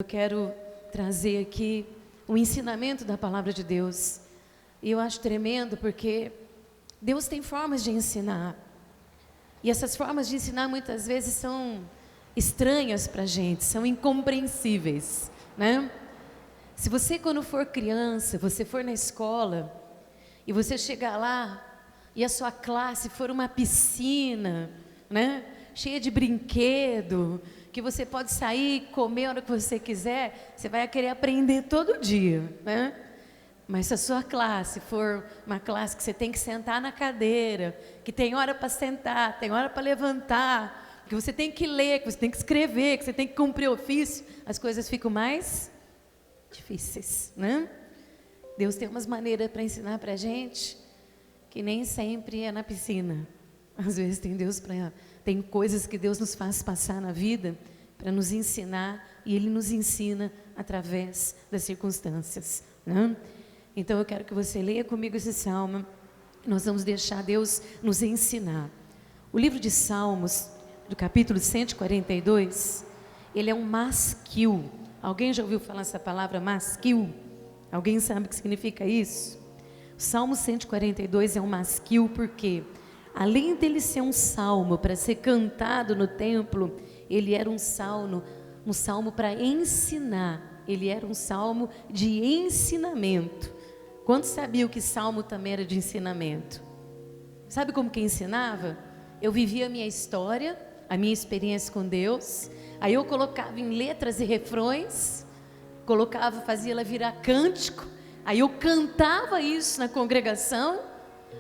Eu quero trazer aqui o ensinamento da palavra de Deus. E eu acho tremendo porque Deus tem formas de ensinar. E essas formas de ensinar muitas vezes são estranhas para a gente, são incompreensíveis, né? Se você, quando for criança, você for na escola e você chegar lá e a sua classe for uma piscina, né? Cheia de brinquedo, que você pode sair e comer a hora que você quiser, você vai querer aprender todo dia, né? Mas se a sua classe for uma classe que você tem que sentar na cadeira, que tem hora para sentar, tem hora para levantar, que você tem que ler, que você tem que escrever, que você tem que cumprir ofício, as coisas ficam mais difíceis, né? Deus tem umas maneiras para ensinar para a gente que nem sempre é na piscina. Às vezes tem coisas que Deus nos faz passar na vida para nos ensinar, e Ele nos ensina através das circunstâncias, né? Então eu quero que você leia comigo esse salmo. Nós vamos deixar Deus nos ensinar. O livro de Salmos, do capítulo 142, ele é um masquil. Alguém já ouviu falar essa palavra masquil? Alguém sabe o que significa isso? O Salmo 142 é um masquil porque, além dele ser um salmo para ser cantado no templo, ele era um salmo para ensinar. Ele era um salmo de ensinamento. Quantos sabiam que salmo também era de ensinamento? Sabe como que ensinava? Eu vivia a minha história, a minha experiência com Deus, aí eu colocava em letras e refrões, fazia ela virar cântico, aí eu cantava isso na congregação,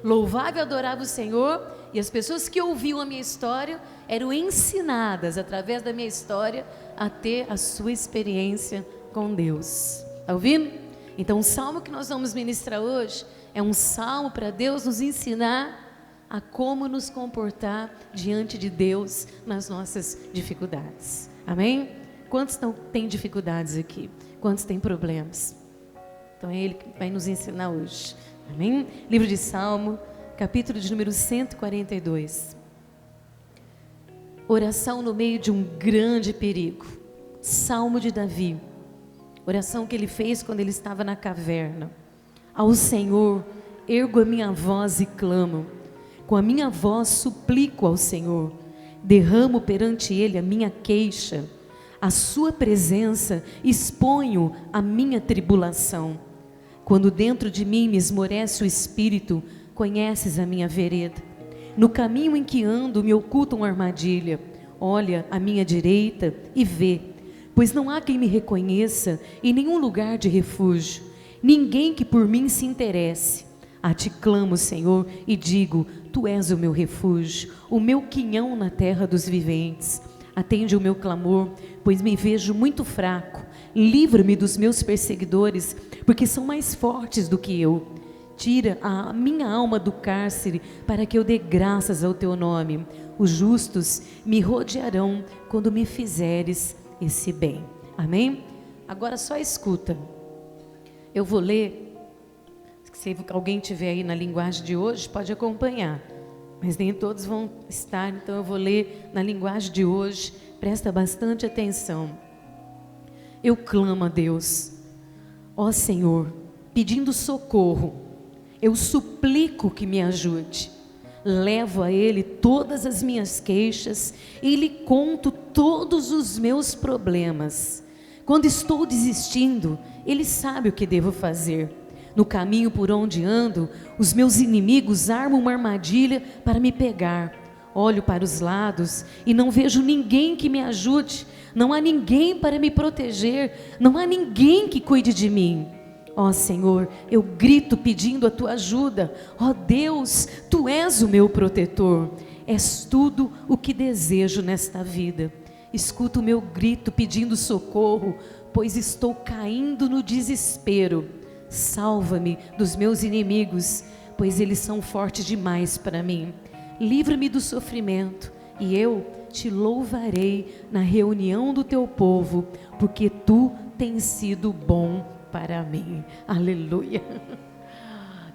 louvava e adorava o Senhor, e as pessoas que ouviam a minha história eram ensinadas através da minha história a ter a sua experiência com Deus. Está ouvindo? Então o salmo que nós vamos ministrar hoje é um salmo para Deus nos ensinar a como nos comportar diante de Deus nas nossas dificuldades. Amém? Quantos têm dificuldades aqui? Quantos têm problemas? Então é Ele que vai nos ensinar hoje. Amém? Livro de Salmo, capítulo de número 142. Oração no meio de um grande perigo. Salmo de Davi. Oração que ele fez quando ele estava na caverna. Ao Senhor ergo a minha voz e clamo. Com a minha voz suplico ao Senhor. Derramo perante Ele a minha queixa. À sua presença exponho a minha tribulação. Quando dentro de mim me esmorece o espírito, conheces a minha vereda. No caminho em que ando me oculta uma armadilha. Olha à minha direita e vê, pois não há quem me reconheça em nenhum lugar de refúgio, ninguém que por mim se interesse. A ti clamo, Senhor, e digo, tu és o meu refúgio, o meu quinhão na terra dos viventes. Atende o meu clamor, pois me vejo muito fraco. Livra-me dos meus perseguidores, porque são mais fortes do que eu. Tira a minha alma do cárcere, para que eu dê graças ao teu nome. Os justos me rodearão quando me fizeres esse bem. Amém? Agora só escuta. Eu vou ler. Se alguém tiver aí na linguagem de hoje, pode acompanhar. Mas nem todos vão estar, então eu vou ler na linguagem de hoje. Presta bastante atenção. Eu clamo a Deus, ó Senhor, pedindo socorro. Eu suplico que me ajude. Levo a Ele todas as minhas queixas e lhe conto todos os meus problemas. Quando estou desistindo, Ele sabe o que devo fazer. No caminho por onde ando, os meus inimigos armam uma armadilha para me pegar. Olho para os lados e não vejo ninguém que me ajude. Não há ninguém para me proteger. Não há ninguém que cuide de mim. Ó Senhor, eu grito pedindo a tua ajuda. Ó Deus, tu és o meu protetor. És tudo o que desejo nesta vida. Escuta o meu grito pedindo socorro, pois estou caindo no desespero. Salva-me dos meus inimigos, pois eles são fortes demais para mim. Livra-me do sofrimento, e eu te louvarei na reunião do teu povo, porque tu tens sido bom para mim. Aleluia.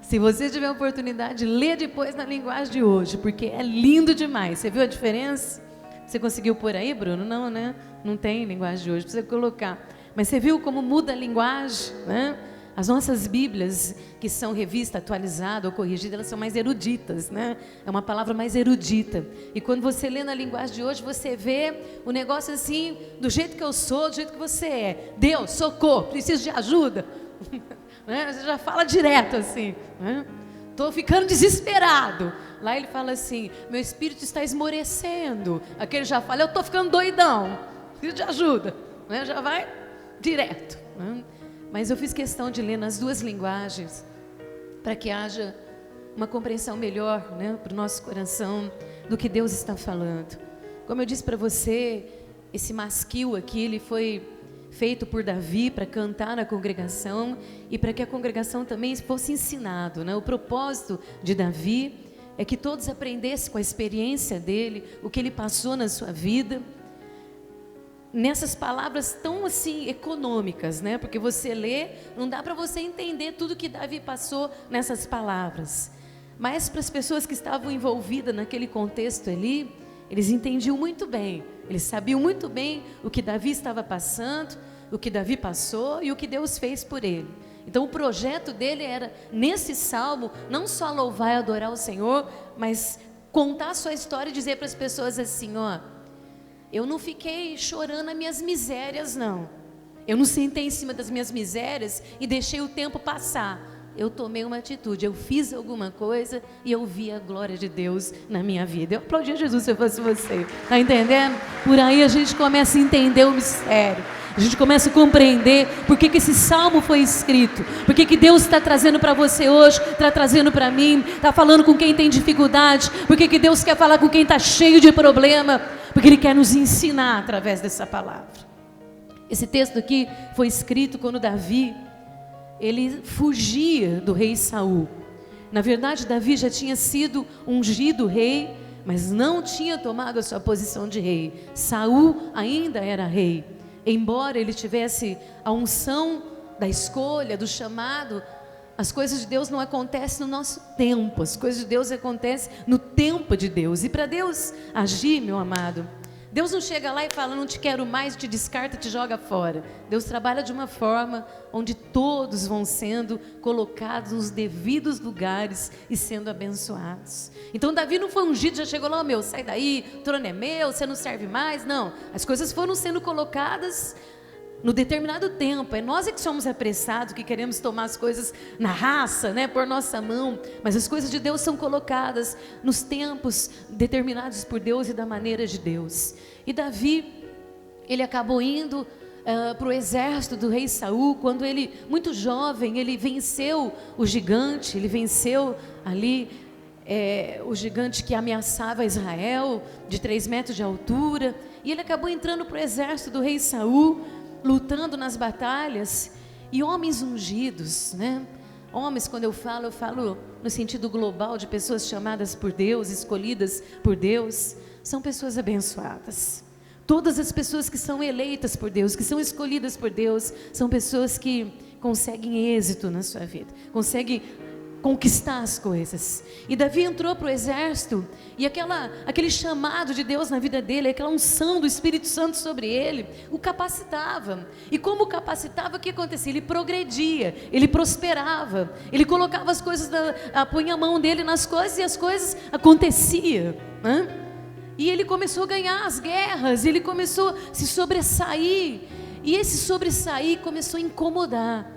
Se você tiver a oportunidade, lê depois na linguagem de hoje, porque é lindo demais. Você viu a diferença? Você conseguiu pôr aí, Bruno? Não, né? Não tem linguagem de hoje, precisa colocar. Mas você viu como muda a linguagem, né? As nossas Bíblias, que são revista atualizada ou corrigida, elas são mais eruditas, né? É uma palavra mais erudita. E quando você lê na linguagem de hoje, você vê o negócio assim, do jeito que eu sou, do jeito que você é. Deus, socorro, preciso de ajuda. Né? Você já fala direto assim, né? Estou ficando desesperado. Lá ele fala assim, meu espírito está esmorecendo. Aqui ele já fala, eu estou ficando doidão, preciso de ajuda. Né? Já vai direto. Né? Mas eu fiz questão de ler nas duas linguagens, para que haja uma compreensão melhor, né, para o nosso coração, do que Deus está falando. Como eu disse para você, esse masquil aqui, ele foi feito por Davi para cantar na congregação, e para que a congregação também fosse ensinado, né? O propósito de Davi é que todos aprendessem com a experiência dele, o que ele passou na sua vida, nessas palavras tão assim econômicas, né? Porque você lê, não dá para você entender tudo que Davi passou nessas palavras. Mas para as pessoas que estavam envolvidas naquele contexto ali, eles entendiam muito bem, eles sabiam muito bem o que Davi estava passando, o que Davi passou e o que Deus fez por ele. Então o projeto dele era, nesse salmo, não só louvar e adorar o Senhor, mas contar a sua história e dizer para as pessoas assim, ó, eu não fiquei chorando as minhas misérias, não. Eu não sentei em cima das minhas misérias e deixei o tempo passar. Eu tomei uma atitude, eu fiz alguma coisa e eu vi a glória de Deus na minha vida. Eu aplaudia Jesus se eu fosse você. Está entendendo? Por aí a gente começa a entender o mistério. A gente começa a compreender por que esse salmo foi escrito. Por que Deus está trazendo para você hoje, está trazendo para mim, está falando com quem tem dificuldade. Por que Deus quer falar com quem está cheio de problema. Porque Ele quer nos ensinar através dessa palavra. Esse texto aqui foi escrito quando Davi, ele fugia do rei Saul. Na verdade, Davi já tinha sido ungido rei, mas não tinha tomado a sua posição de rei. Saul ainda era rei. Embora ele tivesse a unção da escolha, do chamado, as coisas de Deus não acontecem no nosso tempo, as coisas de Deus acontecem no tempo de Deus. E para Deus agir, meu amado, Deus não chega lá e fala, não te quero mais, te descarta, te joga fora. Deus trabalha de uma forma onde todos vão sendo colocados nos devidos lugares e sendo abençoados. Então Davi não foi ungido, já chegou lá, oh, meu, sai daí, o trono é meu, você não serve mais. Não, as coisas foram sendo colocadas no determinado tempo. É nós que somos apressados, que queremos tomar as coisas na raça, né, por nossa mão. Mas as coisas de Deus são colocadas nos tempos determinados por Deus e da maneira de Deus. E Davi, ele acabou indo para o exército do rei Saul, quando ele, muito jovem, ele venceu o gigante, ele venceu ali o gigante que ameaçava Israel, de 3 metros de altura, e ele acabou entrando para o exército do rei Saul, lutando nas batalhas, e homens ungidos, né? Homens, quando eu falo no sentido global de pessoas chamadas por Deus, escolhidas por Deus, são pessoas abençoadas. Todas as pessoas que são eleitas por Deus, que são escolhidas por Deus, são pessoas que conseguem êxito na sua vida, conseguem conquistar as coisas. E Davi entrou para o exército, e aquele chamado de Deus na vida dele, aquela unção do Espírito Santo sobre ele, o capacitava. E como o capacitava, o que acontecia? Ele progredia, ele prosperava, ele colocava as coisas, punha a mão dele nas coisas, e as coisas aconteciam, né? E ele começou a ganhar as guerras, ele começou a se sobressair, e esse sobressair começou a incomodar,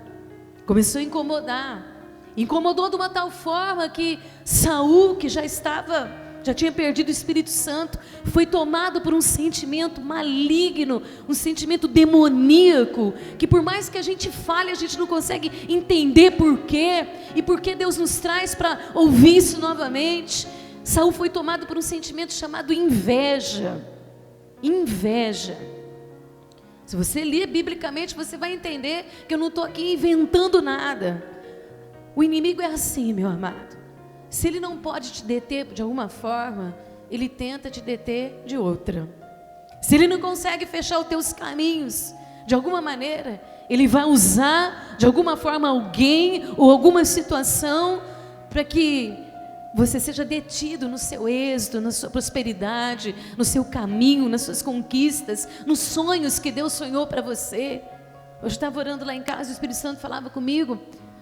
incomodou de uma tal forma que Saul, que já tinha perdido o Espírito Santo, foi tomado por um sentimento maligno, um sentimento demoníaco, que por mais que a gente fale, a gente não consegue entender por quê, e por que Deus nos traz para ouvir isso novamente. Saul foi tomado por um sentimento chamado inveja. Inveja. Se você ler biblicamente, você vai entender que eu não estou aqui inventando nada. O inimigo é assim, meu amado. Se ele não pode te deter de alguma forma, ele tenta te deter de outra. Se ele não consegue fechar os teus caminhos de alguma maneira, ele vai usar de alguma forma alguém ou alguma situação para que você seja detido no seu êxito, na sua prosperidade, no seu caminho, nas suas conquistas, nos sonhos que Deus sonhou para você. Eu estava orando lá em casa, o Espírito Santo falava comigo.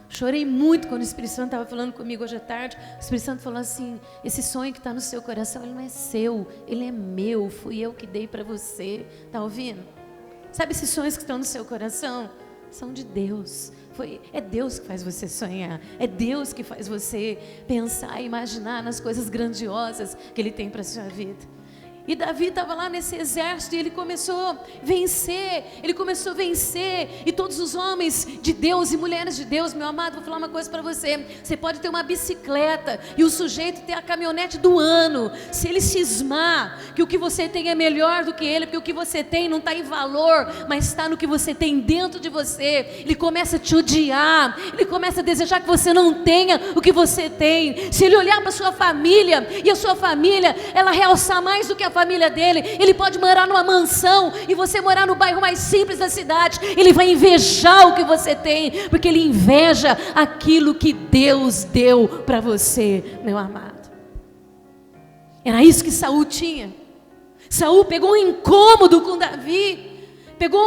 Chorei muito quando o Espírito Santo estava falando comigo hoje à tarde. O Espírito Santo falou assim: esse sonho que está no seu coração, ele não é seu, ele é meu, fui eu que dei para você. Está ouvindo? Sabe esses sonhos que estão no seu coração? São de Deus. É Deus que faz você sonhar. É Deus que faz você pensar e imaginar nas coisas grandiosas que Ele tem para a sua vida. E Davi estava lá nesse exército e ele começou a vencer, e todos os homens de Deus e mulheres de Deus, meu amado, vou falar uma coisa para você: você pode ter uma bicicleta e o sujeito ter a caminhonete do ano, se ele cismar que o que você tem é melhor do que ele, porque o que você tem não está em valor, mas está no que você tem dentro de você, ele começa a te odiar, ele começa a desejar que você não tenha o que você tem. Se ele olhar para a sua família, e a sua família, ela realçar mais do que a família dele, ele pode morar numa mansão e você morar no bairro mais simples da cidade, ele vai invejar o que você tem, porque ele inveja aquilo que Deus deu para você, meu amado. Era isso que Saul tinha. Saul pegou um incômodo com Davi, pegou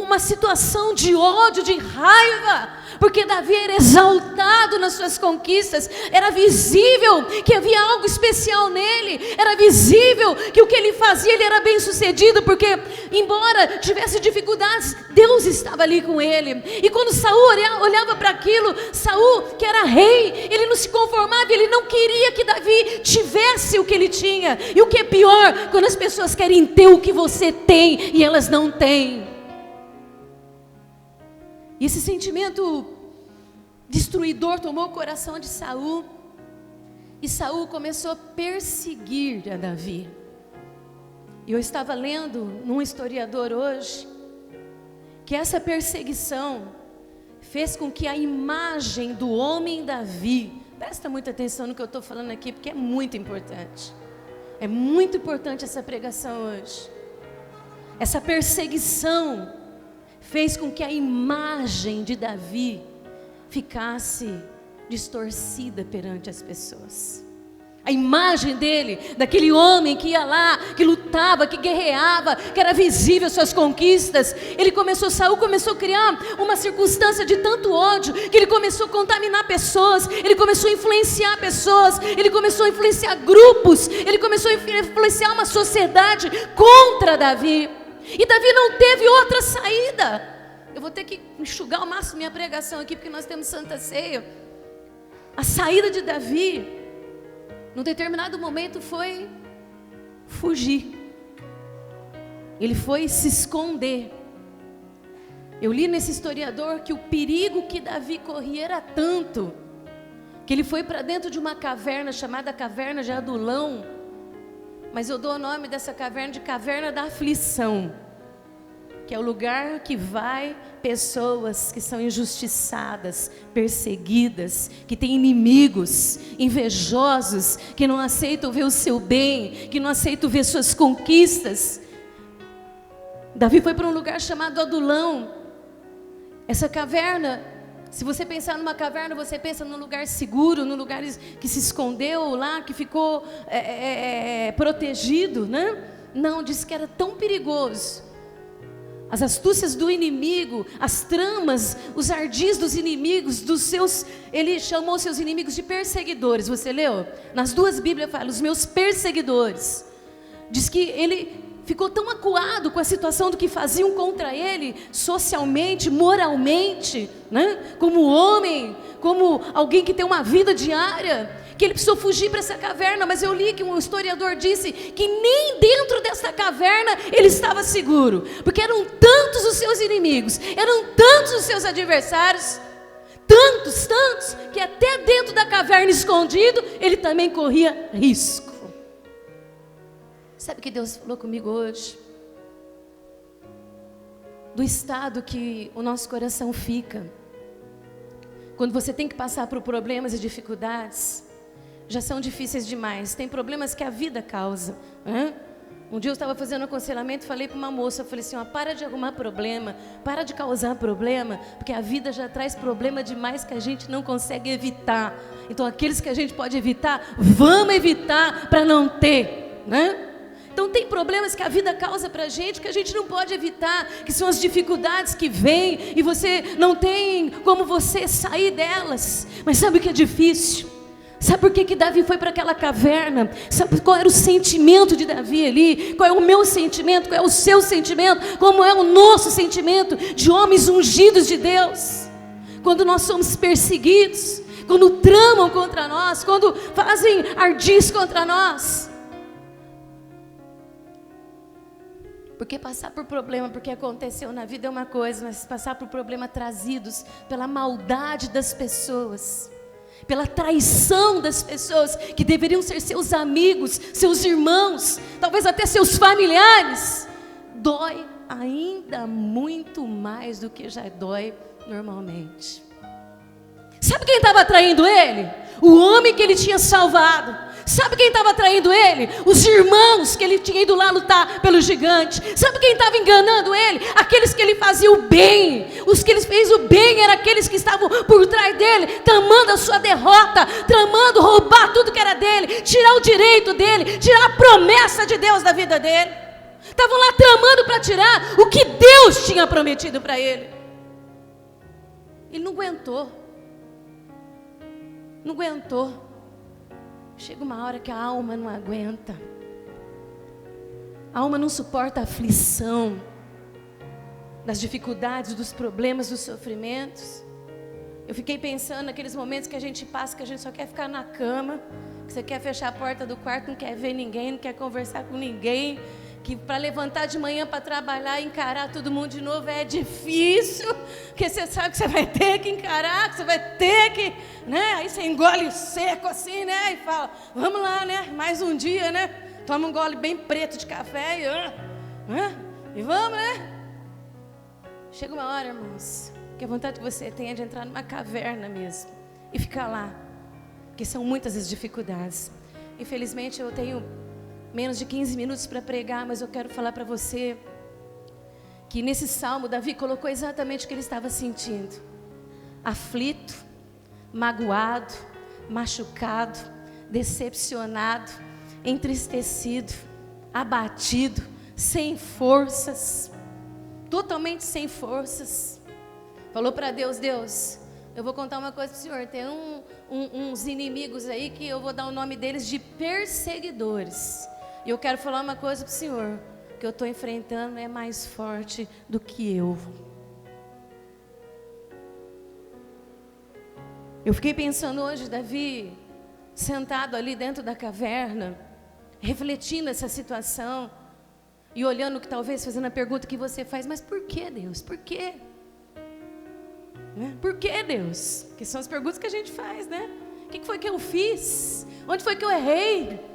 uma situação de ódio, de raiva, porque Davi era exaltado nas suas conquistas, era visível que havia algo especial nele, era visível que o que ele fazia, ele era bem sucedido, porque embora tivesse dificuldades, Deus estava ali com ele. E quando Saul olhava para aquilo, Saul, que era rei, ele não se conformava, ele não queria que Davi tivesse o que ele tinha. E o que é pior, quando as pessoas querem ter o que você tem e elas não têm. E esse sentimento destruidor tomou o coração de Saul, e Saul começou a perseguir a Davi. E eu estava lendo num historiador hoje, que essa perseguição fez com que a imagem do homem Davi, presta muita atenção no que eu estou falando aqui, porque é muito importante essa pregação hoje. Essa perseguição fez com que a imagem de Davi ficasse distorcida perante as pessoas. A imagem dele, daquele homem que ia lá, que lutava, que guerreava, que era visível suas conquistas, Saul começou a criar uma circunstância de tanto ódio, que ele começou a contaminar pessoas, ele começou a influenciar pessoas, ele começou a influenciar grupos, ele começou a influenciar uma sociedade contra Davi. E Davi não teve outra saída. Eu vou ter que enxugar ao máximo minha pregação aqui, porque nós temos Santa Ceia. A saída de Davi, num determinado momento, foi fugir. Ele foi se esconder. Eu li nesse historiador que o perigo que Davi corria era tanto, que ele foi para dentro de uma caverna chamada Caverna de Adulão. Mas eu dou o nome dessa caverna de Caverna da Aflição, que é o lugar que vai pessoas que são injustiçadas, perseguidas, que têm inimigos, invejosos, que não aceitam ver o seu bem, que não aceitam ver suas conquistas. Davi foi para um lugar chamado Adulão. Essa caverna, se você pensar numa caverna, você pensa num lugar seguro, num lugar que se escondeu lá, que ficou protegido, né? Não, disse que era tão perigoso. As astúcias do inimigo, as tramas, os ardis dos inimigos, ele chamou seus inimigos de perseguidores. Você leu? Nas duas Bíblias fala, os meus perseguidores. Diz que ele ficou tão acuado com a situação do que faziam contra ele, socialmente, moralmente, né? Como homem, como alguém que tem uma vida diária, que ele precisou fugir para essa caverna. Mas eu li que um historiador disse que nem dentro dessa caverna ele estava seguro, porque eram tantos os seus inimigos, eram tantos os seus adversários, tantos, que até dentro da caverna escondido, ele também corria risco. Sabe o que Deus falou comigo hoje? Do estado que o nosso coração fica quando você tem que passar por problemas e dificuldades. Já são difíceis demais, tem problemas que a vida causa, né? Um dia eu estava fazendo um aconselhamento, falei para uma moça, eu falei assim, para de arrumar problema, para de causar problema, porque a vida já traz problema demais que a gente não consegue evitar. Então aqueles que a gente pode evitar, vamos evitar para não ter, né? Então tem problemas que a vida causa para a gente que a gente não pode evitar, que são as dificuldades que vêm e você não tem como você sair delas. Mas sabe o que é difícil? Sabe por que Davi foi para aquela caverna? Sabe qual era o sentimento de Davi ali? Qual é o meu sentimento? Qual é o seu sentimento? Como é o nosso sentimento de homens ungidos de Deus? Quando nós somos perseguidos, quando tramam contra nós, quando fazem ardis contra nós. Porque passar por problema, porque aconteceu na vida é uma coisa, mas passar por problema trazidos pela maldade das pessoas, pela traição das pessoas que deveriam ser seus amigos, seus irmãos, talvez até seus familiares, dói ainda muito mais do que já dói normalmente. Sabe quem estava traindo ele? O homem que ele tinha salvado. Sabe quem estava traindo ele? Os irmãos que ele tinha ido lá lutar pelo gigante. Sabe quem estava enganando ele? Aqueles que ele fazia o bem. Os que ele fez o bem eram aqueles que estavam por trás dele, tramando a sua derrota, tramando roubar tudo que era dele, tirar o direito dele, tirar a promessa de Deus da vida dele. Estavam lá tramando para tirar o que Deus tinha prometido para ele. Ele não aguentou. Não aguentou. Chega uma hora que a alma não aguenta. A alma não suporta a aflição das dificuldades, dos problemas, dos sofrimentos. Eu fiquei pensando naqueles momentos que a gente passa, que a gente só quer ficar na cama, que você quer fechar a porta do quarto, não quer ver ninguém, não quer conversar com ninguém, que para levantar de manhã para trabalhar e encarar todo mundo de novo é difícil, porque você sabe que você vai ter que encarar, que você vai ter que, né? Aí você engole seco assim, né? E fala, vamos lá, né? Mais um dia, né? Toma um gole bem preto de café e vamos, né? Chega uma hora, irmãos, que a vontade que você tem é de entrar numa caverna mesmo e ficar lá, porque são muitas as dificuldades. Infelizmente eu tenho menos de 15 minutos para pregar, mas eu quero falar para você que nesse salmo Davi colocou exatamente o que ele estava sentindo: aflito, magoado, machucado, decepcionado, entristecido, abatido, sem forças, totalmente sem forças. Falou para Deus: Deus, eu vou contar uma coisa para o Senhor, tem uns inimigos aí que eu vou dar o nome deles de perseguidores. E eu quero falar uma coisa para o Senhor, que eu estou enfrentando é mais forte do que eu. Eu fiquei pensando hoje, Davi, sentado ali dentro da caverna, refletindo essa situação, e olhando que talvez fazendo a pergunta que você faz, mas por que, Deus? Por quê? Né? Por que, Deus? Que são as perguntas que a gente faz, né? O que foi que eu fiz? Onde foi que eu errei?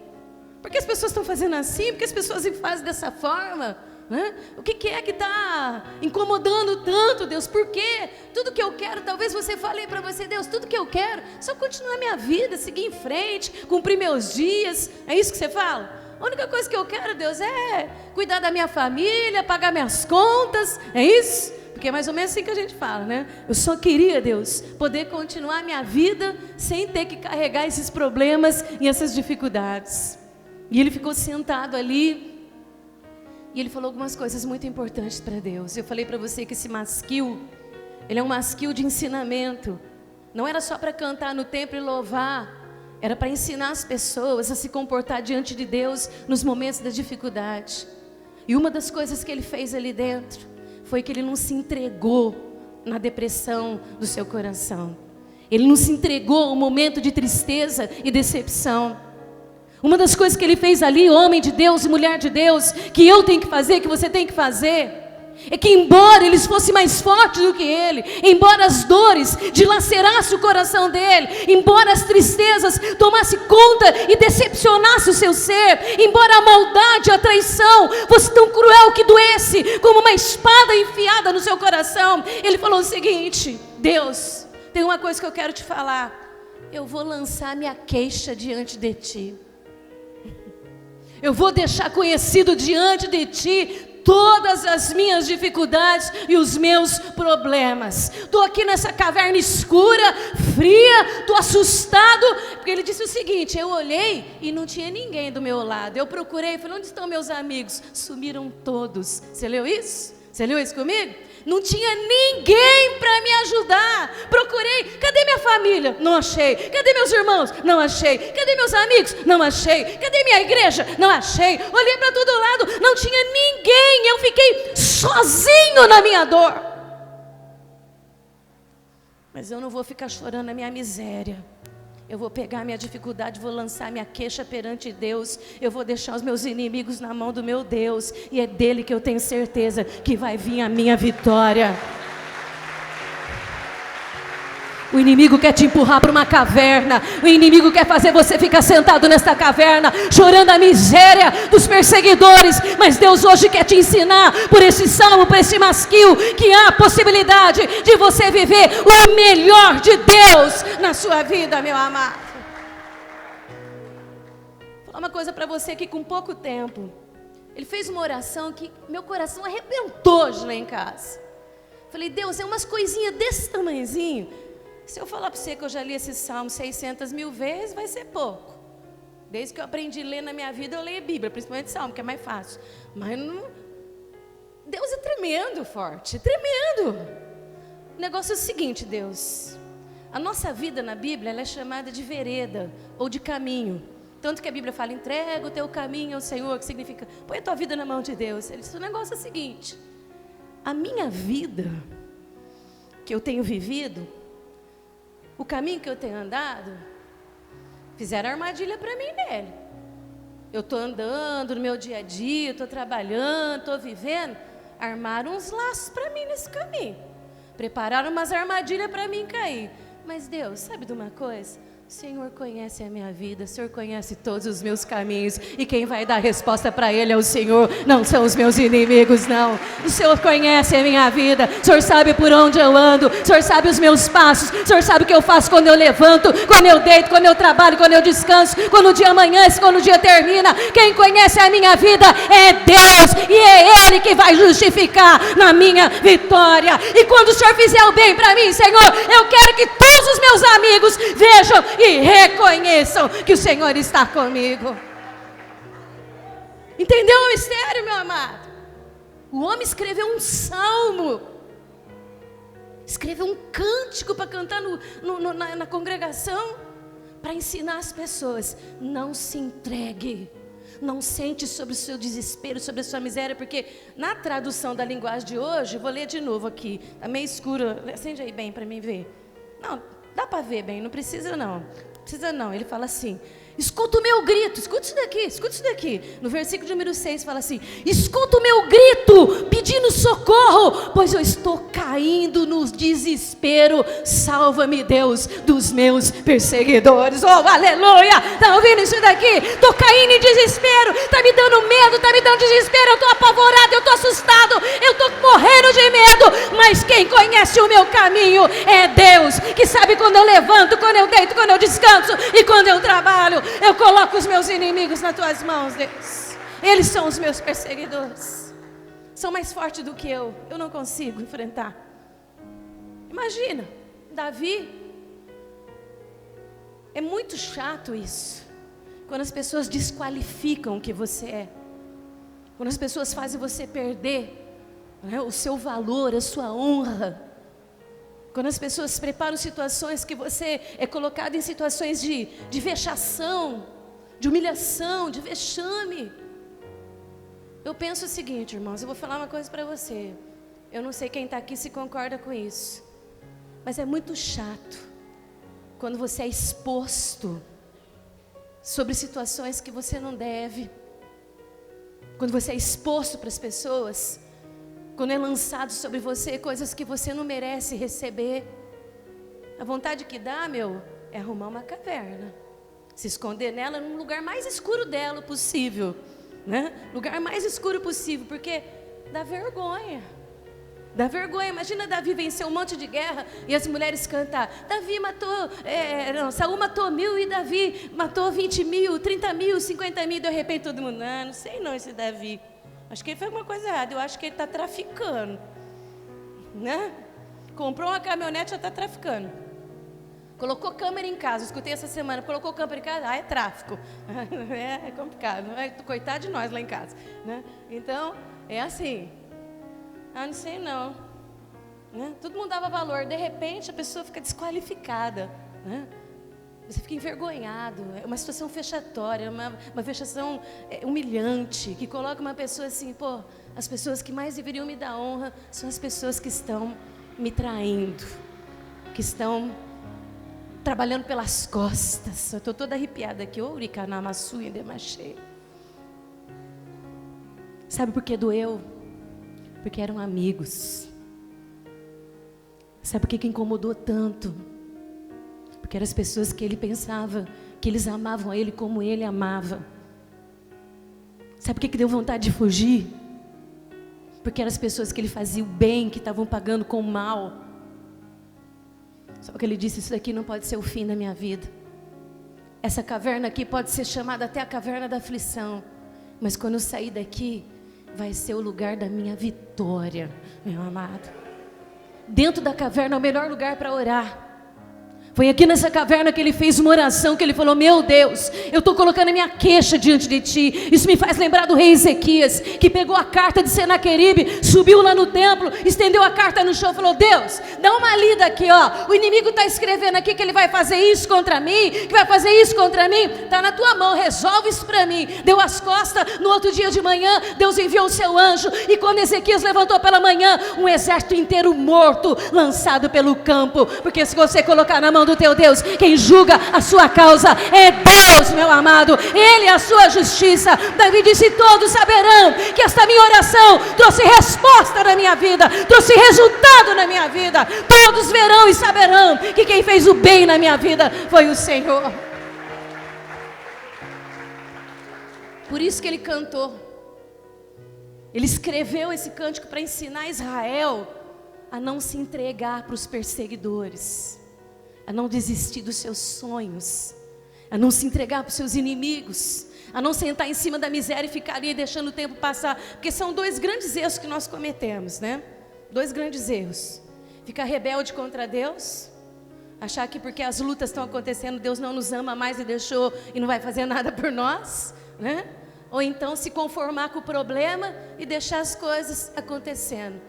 Por que as pessoas estão fazendo assim? Por que as pessoas fazem dessa forma? Né? O que é que está incomodando tanto, Deus? Por quê? Tudo que eu quero, talvez você fale para você, Deus, tudo que eu quero, só continuar minha vida, seguir em frente, cumprir meus dias. É isso que você fala? A única coisa que eu quero, Deus, é cuidar da minha família, pagar minhas contas. É isso? Porque é mais ou menos assim que a gente fala, né? Eu só queria, Deus, poder continuar minha vida sem ter que carregar esses problemas e essas dificuldades. E ele ficou sentado ali e ele falou algumas coisas muito importantes para Deus. Eu falei para você que esse masquil, ele é um masquil de ensinamento. Não era só para cantar no templo e louvar, era para ensinar as pessoas a se comportar diante de Deus nos momentos da dificuldade. E uma das coisas que ele fez ali dentro foi que ele não se entregou na depressão do seu coração. Ele não se entregou ao momento de tristeza e decepção. Uma das coisas que ele fez ali, homem de Deus e mulher de Deus, que eu tenho que fazer, que você tem que fazer, é que embora eles fossem mais fortes do que ele, embora as dores dilacerassem o coração dele, embora as tristezas tomassem conta e decepcionassem o seu ser, embora a maldade, a traição fosse tão cruel que doesse como uma espada enfiada no seu coração, ele falou o seguinte: Deus, tem uma coisa que eu quero te falar, eu vou lançar minha queixa diante de ti. Eu vou deixar conhecido diante de ti todas as minhas dificuldades e os meus problemas. Estou aqui nessa caverna escura, fria, estou assustado, porque ele disse o seguinte: eu olhei e não tinha ninguém do meu lado. Eu procurei, falei: onde estão meus amigos? Sumiram todos. Você leu isso? Você leu isso comigo? Não tinha ninguém para me ajudar. Procurei, cadê minha família? Não achei. Cadê meus irmãos? Não achei. Cadê meus amigos? Não achei. Cadê minha igreja? Não achei. Olhei para todo lado, não tinha ninguém. Eu fiquei sozinho na minha dor. Mas eu não vou ficar chorando a minha miséria. Eu vou pegar minha dificuldade, vou lançar minha queixa perante Deus. Eu vou deixar os meus inimigos na mão do meu Deus. E é dele que eu tenho certeza que vai vir a minha vitória. O inimigo quer te empurrar para uma caverna. O inimigo quer fazer você ficar sentado nesta caverna, chorando a miséria dos perseguidores. Mas Deus hoje quer te ensinar, por esse salmo, por esse masquil, que há a possibilidade de você viver o melhor de Deus na sua vida, meu amado. Vou falar uma coisa para você aqui com pouco tempo. Ele fez uma oração que meu coração arrebentou hoje lá em casa. Falei: Deus, é umas coisinhas desse tamanhozinho. Se eu falar para você que eu já li esse salmo 600 mil vezes, vai ser pouco. Desde que eu aprendi a ler na minha vida, eu leio a Bíblia, principalmente salmo, que é mais fácil. Mas não... Deus é tremendo forte, é tremendo. O negócio é o seguinte, Deus. A nossa vida na Bíblia, ela é chamada de vereda ou de caminho. Tanto que a Bíblia fala: entrega o teu caminho ao Senhor, que significa põe a tua vida na mão de Deus. Ele disse: o negócio é o seguinte: a minha vida que eu tenho vivido, o caminho que eu tenho andado, fizeram armadilha para mim nele. Eu estou andando no meu dia a dia, estou trabalhando, estou vivendo. Armaram uns laços para mim nesse caminho. Prepararam umas armadilhas para mim cair. Mas Deus, sabe de uma coisa? O Senhor conhece a minha vida, o Senhor conhece todos os meus caminhos. E quem vai dar resposta para Ele é o Senhor, não são os meus inimigos, não. O Senhor conhece a minha vida, o Senhor sabe por onde eu ando, o Senhor sabe os meus passos, o Senhor sabe o que eu faço quando eu levanto, quando eu deito, quando eu trabalho, quando eu descanso, quando o dia amanhece, quando o dia termina. Quem conhece a minha vida é Deus, e é Ele que vai justificar na minha vitória. E quando o Senhor fizer o bem para mim, Senhor, eu quero que todos os meus amigos vejam e reconheçam que o Senhor está comigo. Entendeu o mistério, meu amado? O homem escreveu um salmo, escreveu um cântico para cantar na congregação, para ensinar as pessoas: não se entregue, não sente sobre o seu desespero, sobre a sua miséria, porque na tradução da linguagem de hoje, vou ler de novo aqui, está meio escuro, acende aí bem para mim ver. Não, dá para ver bem, não precisa não. Precisa não, ele fala assim: escuta o meu grito, escuta isso daqui, escuta isso daqui. No versículo número 6 fala assim: escuta o meu grito, pedindo socorro, pois eu estou caindo no desespero. Salva-me, Deus, dos meus perseguidores. Oh, aleluia, está ouvindo isso daqui? Estou caindo em desespero, está me dando medo, está me dando desespero. Eu estou apavorado, eu estou assustado, eu estou morrendo de medo. Mas quem conhece o meu caminho é Deus, que sabe quando eu levanto, quando eu deito, quando eu descanso e quando eu trabalho. Eu coloco os meus inimigos nas tuas mãos, Deus. Eles são os meus perseguidores. São mais fortes do que eu não consigo enfrentar. Imagina, Davi. É muito chato isso, quando as pessoas desqualificam o que você é, quando as pessoas fazem você perder, né, o seu valor, a sua honra. Quando as pessoas preparam situações que você é colocado em situações de vexação, de humilhação, de vexame. Eu penso o seguinte, irmãos, eu vou falar uma coisa para você. Eu não sei quem está aqui se concorda com isso, mas é muito chato quando você é exposto sobre situações que você não deve. Quando você é exposto para as pessoas, quando é lançado sobre você coisas que você não merece receber. A vontade que dá, é arrumar uma caverna, se esconder nela no lugar mais escuro dela possível, né? Lugar mais escuro possível, porque dá vergonha. Dá vergonha. Imagina Davi vencer um monte de guerra e as mulheres cantar: Davi matou, Saul matou 1000 e Davi matou 20 mil, 30 mil, 50 mil. De repente todo mundo: não sei não esse Davi. Acho que ele fez alguma coisa errada. Eu acho que ele está traficando, né? Comprou uma caminhonete, já está traficando. Colocou câmera em casa, escutei essa semana, colocou câmera em casa, é tráfico. É complicado, coitado de nós lá em casa, né? Então, é assim. Não sei não, né? Todo mundo dava valor, de repente a pessoa fica desqualificada, né? Você fica envergonhado, é uma situação fechatória, uma vexação humilhante, que coloca uma pessoa assim, pô, as pessoas que mais deveriam me dar honra são as pessoas que estão me traindo, que estão trabalhando pelas costas. Eu estou toda arrepiada aqui. Sabe por que doeu? Porque eram amigos. Sabe por que incomodou tanto? Porque eram as pessoas que ele pensava que eles amavam a ele como ele amava. Sabe por que deu vontade de fugir? Porque eram as pessoas que ele fazia o bem, que estavam pagando com o mal. Só que ele disse, isso daqui não pode ser o fim da minha vida. Essa caverna aqui pode ser chamada até a caverna da aflição. Mas quando eu sair daqui, vai ser o lugar da minha vitória, meu amado. Dentro da caverna é o melhor lugar para orar. Foi aqui nessa caverna que ele fez uma oração, que ele falou, meu Deus, eu estou colocando a minha queixa diante de ti. Isso me faz lembrar do rei Ezequias, que pegou a carta de Senaqueribe, subiu lá no templo, estendeu a carta no chão e falou, Deus, dá uma lida aqui, ó. O inimigo está escrevendo aqui que ele vai fazer isso contra mim, que vai fazer isso contra mim. Está na tua mão, resolve isso para mim. Deu as costas, no outro dia de manhã, Deus enviou o seu anjo. E quando Ezequias levantou pela manhã, um exército inteiro morto, lançado pelo campo. Porque se você colocar na mão do teu Deus, quem julga a sua causa é Deus, meu amado. Ele é a sua justiça. Davi disse, todos saberão que esta minha oração trouxe resposta na minha vida, trouxe resultado na minha vida. Todos verão e saberão que quem fez o bem na minha vida foi o Senhor. Por isso que ele cantou. Ele escreveu esse cântico para ensinar Israel a não se entregar para os perseguidores, a não desistir dos seus sonhos, a não se entregar para os seus inimigos, a não sentar em cima da miséria e ficar ali deixando o tempo passar, porque são dois grandes erros que nós cometemos, né? Dois grandes erros: ficar rebelde contra Deus, achar que porque as lutas estão acontecendo, Deus não nos ama mais e deixou e não vai fazer nada por nós, né? Ou então se conformar com o problema e deixar as coisas acontecendo.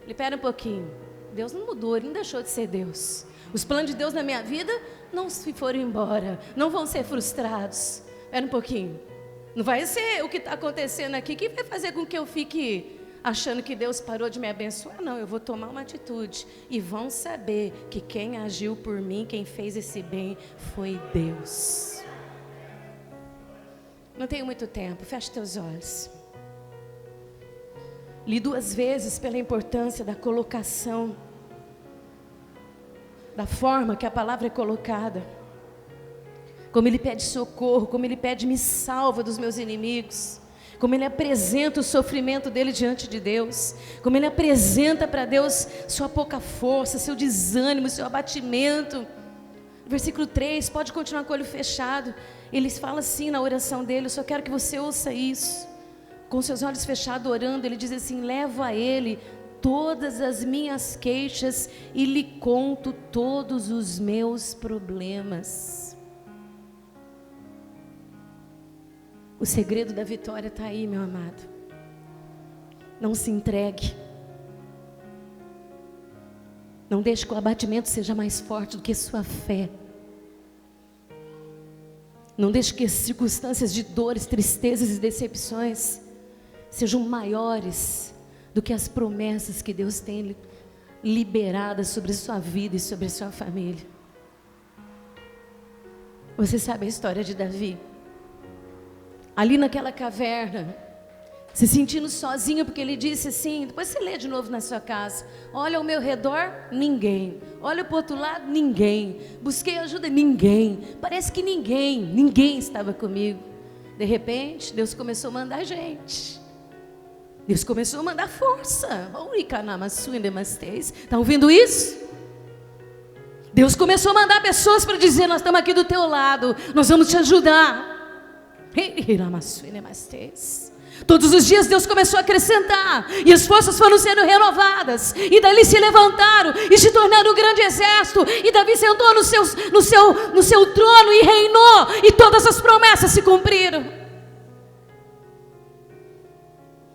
Espera um pouquinho, Deus não mudou, Ele não deixou de ser Deus. Os planos de Deus na minha vida não se foram embora, não vão ser frustrados. Espera um pouquinho, não vai ser o que está acontecendo aqui que vai fazer com que eu fique achando que Deus parou de me abençoar. Não, eu vou tomar uma atitude e vão saber que quem agiu por mim, quem fez esse bem foi Deus. Não tenho muito tempo, feche teus olhos. Li 2 vezes pela importância da colocação, da forma que a palavra é colocada, como ele pede socorro, como ele pede me salva dos meus inimigos, como ele apresenta o sofrimento dele diante de Deus, como ele apresenta para Deus sua pouca força, seu desânimo, seu abatimento. Versículo 3, pode continuar com o olho fechado. Ele fala assim na oração dele, eu só quero que você ouça isso, com seus olhos fechados orando. Ele diz assim, levo a ele todas as minhas queixas e lhe conto todos os meus problemas. O segredo da vitória está aí, meu amado. Não se entregue. Não deixe que o abatimento seja mais forte do que sua fé. Não deixe que as circunstâncias de dores, tristezas e decepções sejam maiores do que as promessas que Deus tem liberadas sobre sua vida e sobre sua família. Você sabe a história de Davi? Ali naquela caverna, se sentindo sozinho, porque ele disse assim, depois você lê de novo na sua casa, olha ao meu redor, ninguém, olha para o outro lado, ninguém, busquei ajuda, ninguém, parece que ninguém estava comigo. De repente, Deus começou a mandar gente, Deus começou a mandar força. Estão ouvindo isso? Deus começou a mandar pessoas para dizer, nós estamos aqui do teu lado, nós vamos te ajudar. Todos os dias Deus começou a acrescentar, e as forças foram sendo renovadas, e dali se levantaram, e se tornaram um grande exército, e Davi sentou no seu trono e reinou, e todas as promessas se cumpriram.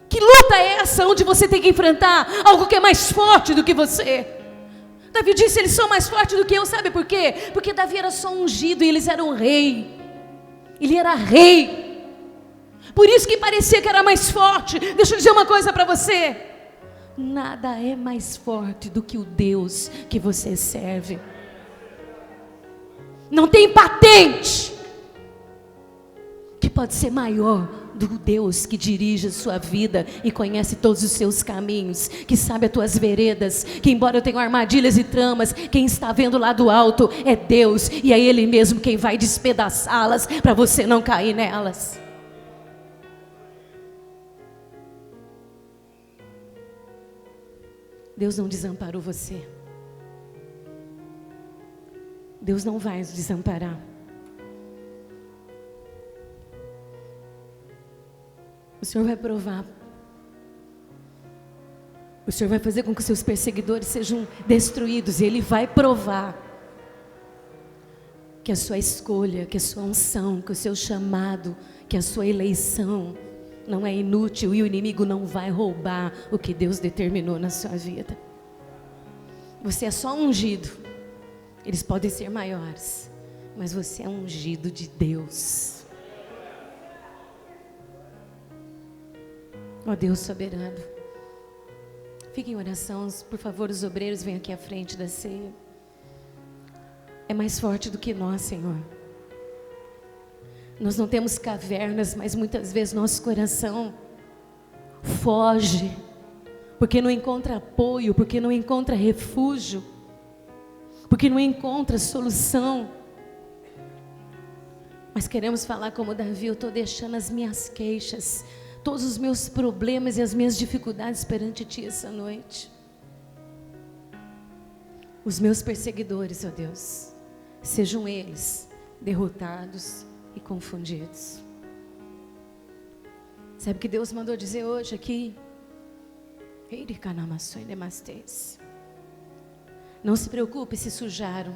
Que luta é essa, onde você tem que enfrentar algo que é mais forte do que você? Davi disse, eles são mais fortes do que eu, sabe por quê? Porque Davi era só ungido, e eles eram rei, ele era rei, por isso que parecia que era mais forte. Deixa eu dizer uma coisa para você: nada é mais forte do que o Deus que você serve. Não tem patente que pode ser maior do Deus que dirige a sua vida e conhece todos os seus caminhos, que sabe as tuas veredas, que embora eu tenha armadilhas e tramas, quem está vendo lá do alto é Deus, e é Ele mesmo quem vai despedaçá-las para você não cair nelas. Deus não desamparou você. Deus não vai nos desamparar. O Senhor vai provar. O Senhor vai fazer com que os seus perseguidores sejam destruídos. E Ele vai provar que a sua escolha, que a sua unção, que o seu chamado, que a sua eleição não é inútil, e o inimigo não vai roubar o que Deus determinou na sua vida. Você é só ungido. Eles podem ser maiores, mas você é ungido de Deus. Ó Deus soberano, fiquem em oração, por favor, os obreiros venham aqui à frente da ceia. É mais forte do que nós, Senhor. Nós não temos cavernas, mas muitas vezes nosso coração foge, porque não encontra apoio, porque não encontra refúgio, porque não encontra solução. Mas queremos falar como Davi: eu estou deixando as minhas queixas, todos os meus problemas e as minhas dificuldades perante Ti essa noite. Os meus perseguidores, ó Deus, sejam eles derrotados e confundidos. Sabe o que Deus mandou dizer hoje aqui? Não se preocupe se sujaram,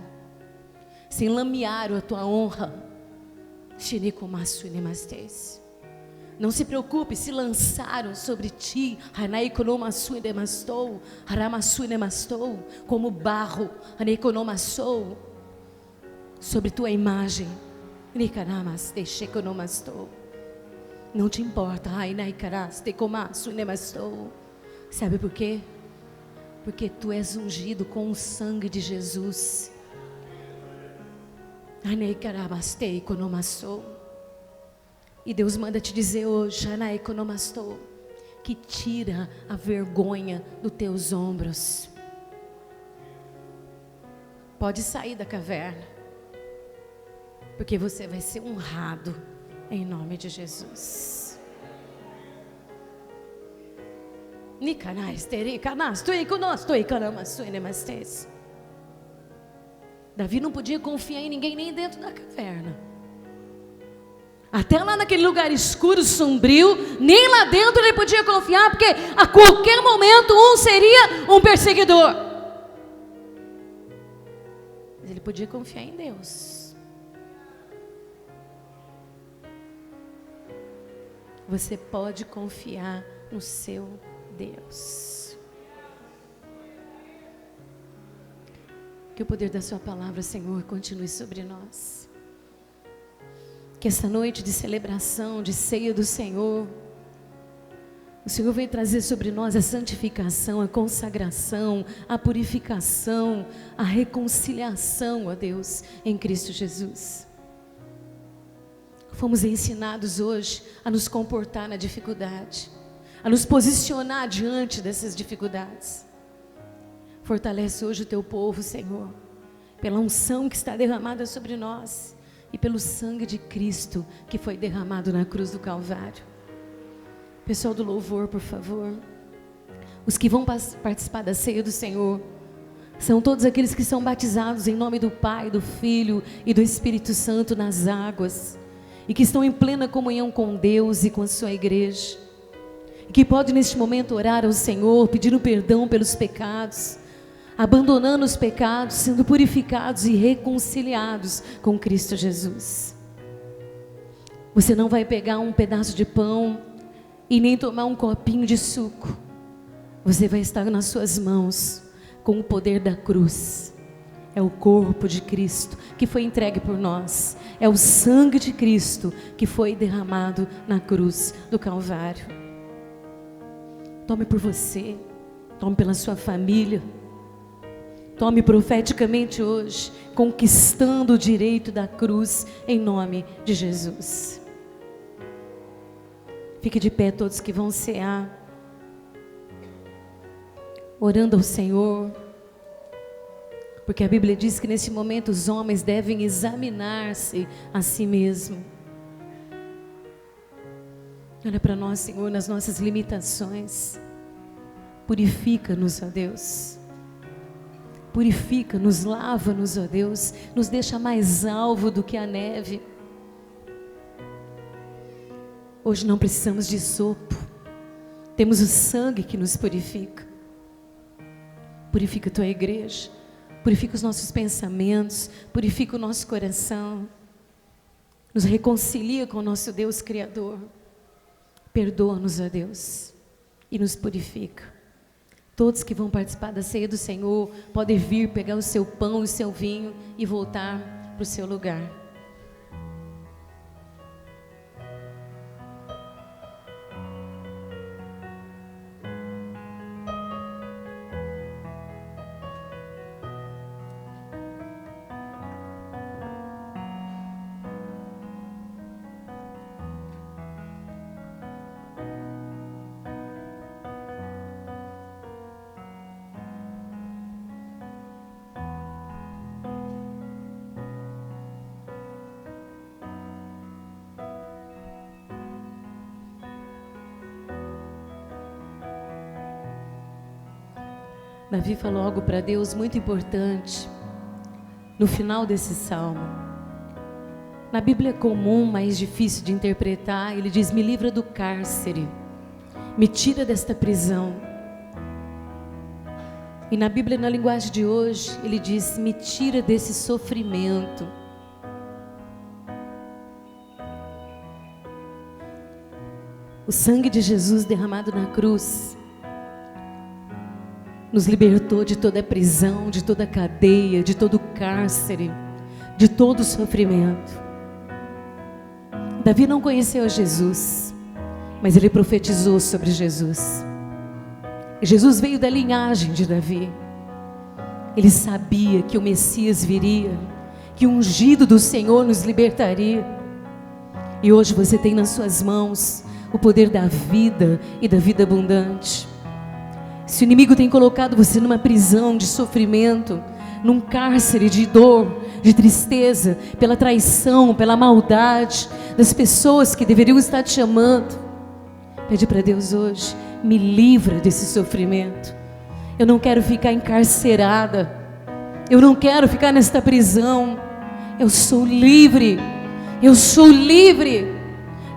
se enlamearam a tua honra. Não se preocupe se lançaram sobre ti como barro sobre tua imagem. Não te importa. Sabe por quê? Porque tu és ungido com o sangue de Jesus. E Deus manda te dizer hoje, que tira a vergonha dos teus ombros. Pode sair da caverna, porque você vai ser honrado em nome de Jesus. Davi não podia confiar em ninguém, nem dentro da caverna. Até lá naquele lugar escuro, sombrio, nem lá dentro ele podia confiar, porque a qualquer momento um seria um perseguidor. Mas ele podia confiar em Deus. Você pode confiar no seu Deus. Que o poder da sua palavra, Senhor, continue sobre nós. Que essa noite de celebração, de ceia do Senhor, o Senhor vem trazer sobre nós a santificação, a consagração, a purificação, a reconciliação, ó Deus, em Cristo Jesus. Fomos ensinados hoje a nos comportar na dificuldade, a nos posicionar diante dessas dificuldades. Fortalece hoje o teu povo, Senhor, pela unção que está derramada sobre nós e pelo sangue de Cristo que foi derramado na cruz do Calvário. Pessoal do louvor, por favor. Os que vão participar da ceia do Senhor são todos aqueles que são batizados em nome do Pai, do Filho e do Espírito Santo nas águas, e que estão em plena comunhão com Deus e com a sua igreja. que pode neste momento orar ao Senhor, pedindo perdão pelos pecados, abandonando os pecados, sendo purificados e reconciliados com Cristo Jesus. Você não vai pegar um pedaço de pão e nem tomar um copinho de suco. Você vai estar nas suas mãos com o poder da cruz. É o corpo de Cristo que foi entregue por nós. É o sangue de Cristo que foi derramado na cruz do Calvário. Tome por você, tome pela sua família. Tome profeticamente hoje, conquistando o direito da cruz em nome de Jesus. Fique de pé todos que vão cear, orando ao Senhor, porque a Bíblia diz que nesse momento os homens devem examinar-se a si mesmos. Olha para nós, Senhor, nas nossas limitações. Purifica-nos, ó Deus. Purifica-nos, lava-nos, ó Deus. Nos deixa mais alvo do que a neve. Hoje não precisamos de sopo. Temos o sangue que nos purifica. Purifica a tua igreja. Purifica os nossos pensamentos. Purifica o nosso coração. Nos reconcilia com o nosso Deus Criador. Perdoa-nos, ó Deus, e nos purifica. Todos que vão participar da ceia do Senhor podem vir pegar o seu pão e o seu vinho e voltar para o seu lugar. Davi falou algo para Deus muito importante no final desse salmo. Na Bíblia é comum, mas difícil de interpretar. Ele diz: me livra do cárcere, me tira desta prisão. E na Bíblia, na linguagem de hoje, ele diz: me tira desse sofrimento. O sangue de Jesus derramado na cruz nos libertou de toda a prisão, de toda a cadeia, de todo o cárcere, de todo o sofrimento. Davi não conheceu Jesus, mas ele profetizou sobre Jesus. Jesus veio da linhagem de Davi. Ele sabia que o Messias viria, que o ungido do Senhor nos libertaria. E hoje você tem nas suas mãos o poder da vida e da vida abundante. Se o inimigo tem colocado você numa prisão de sofrimento, num cárcere de dor, de tristeza, pela traição, pela maldade das pessoas que deveriam estar te chamando, pede para Deus hoje: me livra desse sofrimento. Eu não quero ficar encarcerada, eu não quero ficar nesta prisão. Eu sou livre, eu sou livre,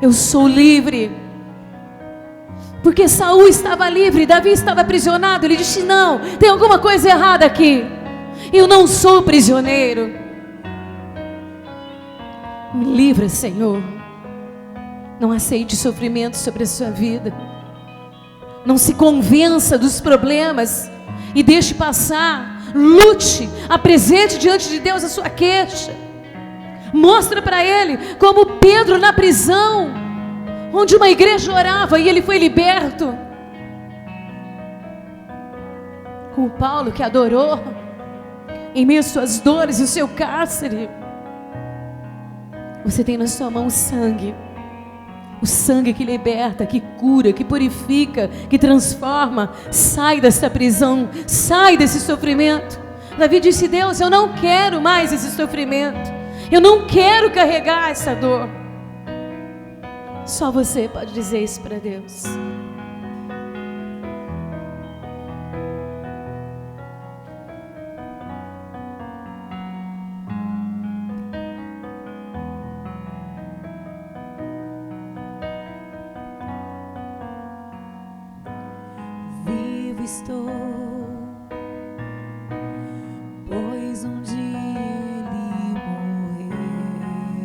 eu sou livre. Porque Saul estava livre, Davi estava aprisionado. Ele disse: não, tem alguma coisa errada aqui. Eu não sou prisioneiro. Me livra, Senhor. Não aceite sofrimento sobre a sua vida. Não se convença dos problemas e deixe passar. Lute, apresente diante de Deus a sua queixa. Mostra para Ele como Pedro na prisão, onde uma igreja orava e ele foi liberto. Com Paulo que adorou em meio às suas dores e o seu cárcere. Você tem na sua mão o sangue que liberta, que cura, que purifica, que transforma. Sai dessa prisão, sai desse sofrimento. Davi disse: Deus, eu não quero mais esse sofrimento, eu não quero carregar essa dor. Só você pode dizer isso para Deus. estou, pois um dia ele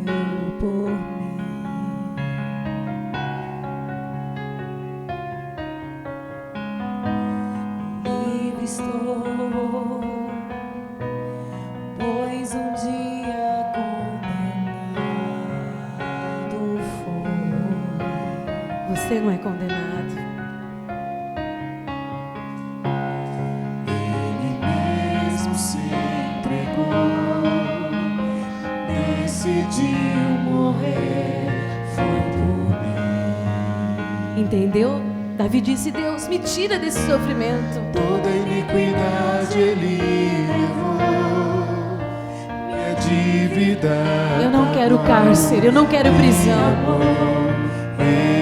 morreu por mim. Livre estou, pois um dia condenado foi. Você não é condenado. Decidiu morrer, foi por mim. Entendeu? Davi disse: Deus, me tira desse sofrimento. Toda iniquidade ele levou, minha dívida. Eu não quero cárcere, eu não quero prisão.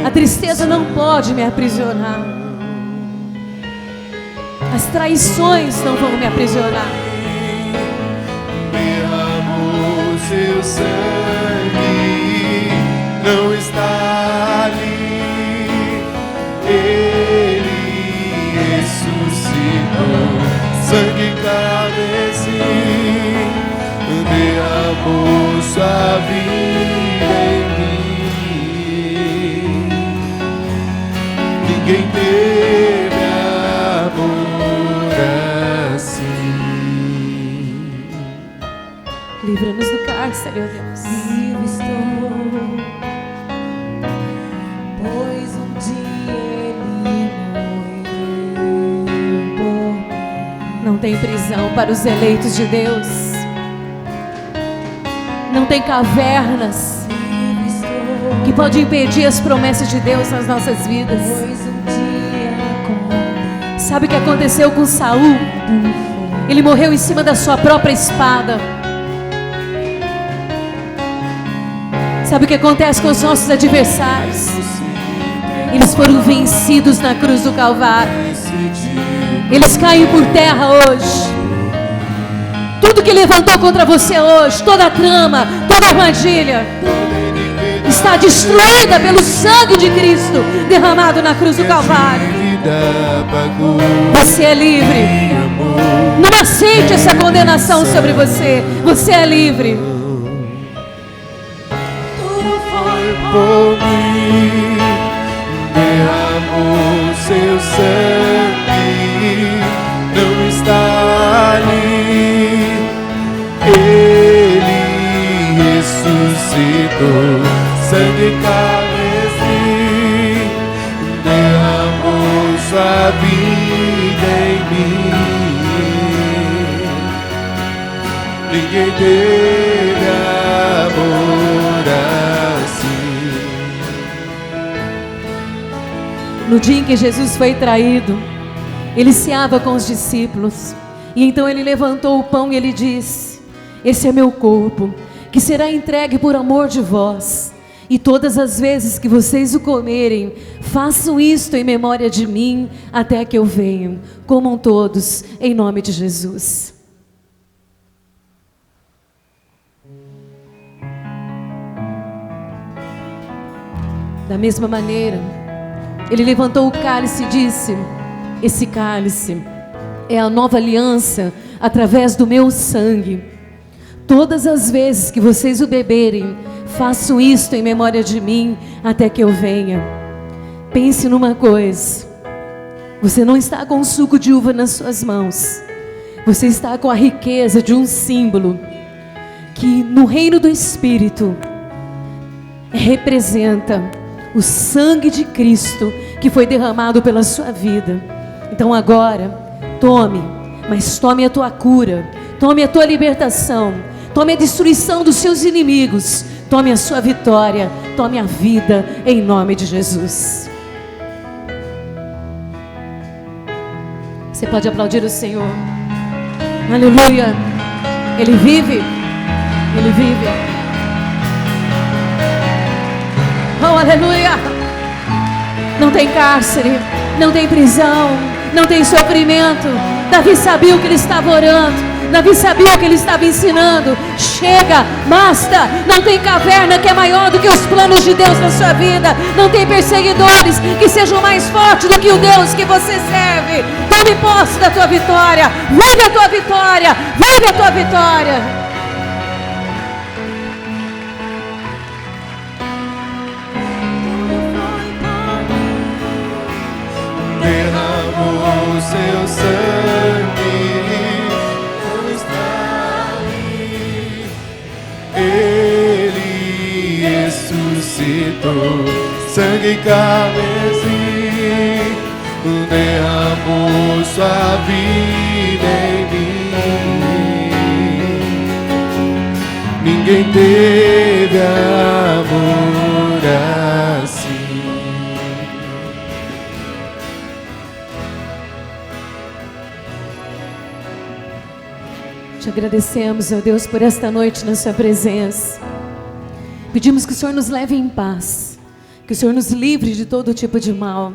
A tristeza não pode me aprisionar. As traições não vão me aprisionar. Seu sangue não está ali, ele ressuscitou, sangue carmesí, derramou sua vida em mim. Ninguém teve amor assim. Livra-nos do cárcere, ó Deus. Vivo estou, pois um dia ele morreu por mim. Não tem prisão para os eleitos de Deus. Não tem cavernas que podem impedir as promessas de Deus nas nossas vidas. Sabe o que aconteceu com Saul? Ele morreu em cima da sua própria espada. Sabe o que acontece com os nossos adversários? Eles foram vencidos na cruz do Calvário. Eles caem por terra hoje. Tudo que levantou contra você hoje, toda a trama, toda a armadilha, está destruída pelo sangue de Cristo derramado na cruz do Calvário. Você é livre. Não aceite essa condenação sobre você. Você é livre. Por mim, derramou seu sangue, não está ali, ele ressuscitou, sangue carmesí, derramou sua vida em mim. Ninguém teve amor assim. No dia em que Jesus foi traído, ele ceava com os discípulos. E então ele levantou o pão e ele disse: esse é meu corpo, que será entregue por amor de vós. E todas as vezes que vocês o comerem, façam isto em memória de mim, até que eu venha. Comam todos, em nome de Jesus. Da mesma maneira, ele levantou o cálice e disse: esse cálice é a nova aliança através do meu sangue. Todas as vezes que vocês o beberem, façam isto em memória de mim, até que eu venha. Pense numa coisa: você não está com um suco de uva nas suas mãos. Você está com a riqueza de um símbolo que no reino do Espírito representa o sangue de Cristo que foi derramado pela sua vida. Então agora, tome, mas tome a tua cura, tome a tua libertação, tome a destruição dos seus inimigos, tome a sua vitória, tome a vida em nome de Jesus. Você pode aplaudir o Senhor. Aleluia. Ele vive. Ele vive. Oh, aleluia. Não tem cárcere, não tem prisão, não tem sofrimento. Davi sabia o que ele estava orando. Davi sabia o que ele estava ensinando. Chega, basta. Não tem caverna que é maior do que os planos de Deus na sua vida. Não tem perseguidores que sejam mais fortes do que o Deus que você serve. Tome posse da tua vitória. Vive a tua vitória. Vive a tua vitória. Derramou seu sangue, não está ali. Ele ressuscitou, sangue carmesim, derramou sua vida em mim. Ninguém teve amor assim. Te agradecemos, ó Deus, por esta noite na sua presença. Pedimos que o Senhor nos leve em paz, que o Senhor nos livre de todo tipo de mal,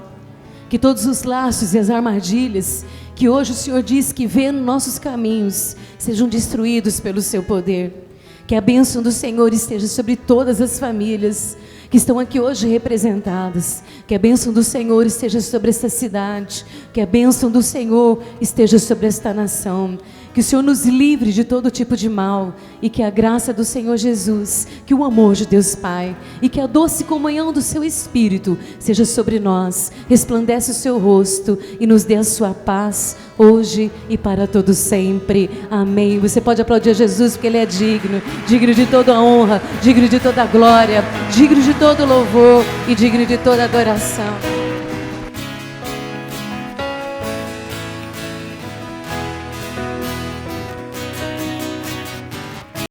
que todos os laços e as armadilhas que hoje o Senhor diz que vê nos nossos caminhos sejam destruídos pelo seu poder. Que a bênção do Senhor esteja sobre todas as famílias que estão aqui hoje representadas. Que a bênção do Senhor esteja sobre esta cidade. Que a bênção do Senhor esteja sobre esta nação. Que o Senhor nos livre de todo tipo de mal. E que a graça do Senhor Jesus, que o amor de Deus Pai e que a doce comunhão do seu Espírito seja sobre nós. Resplandece o seu rosto e nos dê a sua paz hoje e para todo sempre. Amém. Você pode aplaudir a Jesus porque Ele é digno. Digno de toda a honra, digno de toda a glória, digno de todo louvor e digno de toda adoração.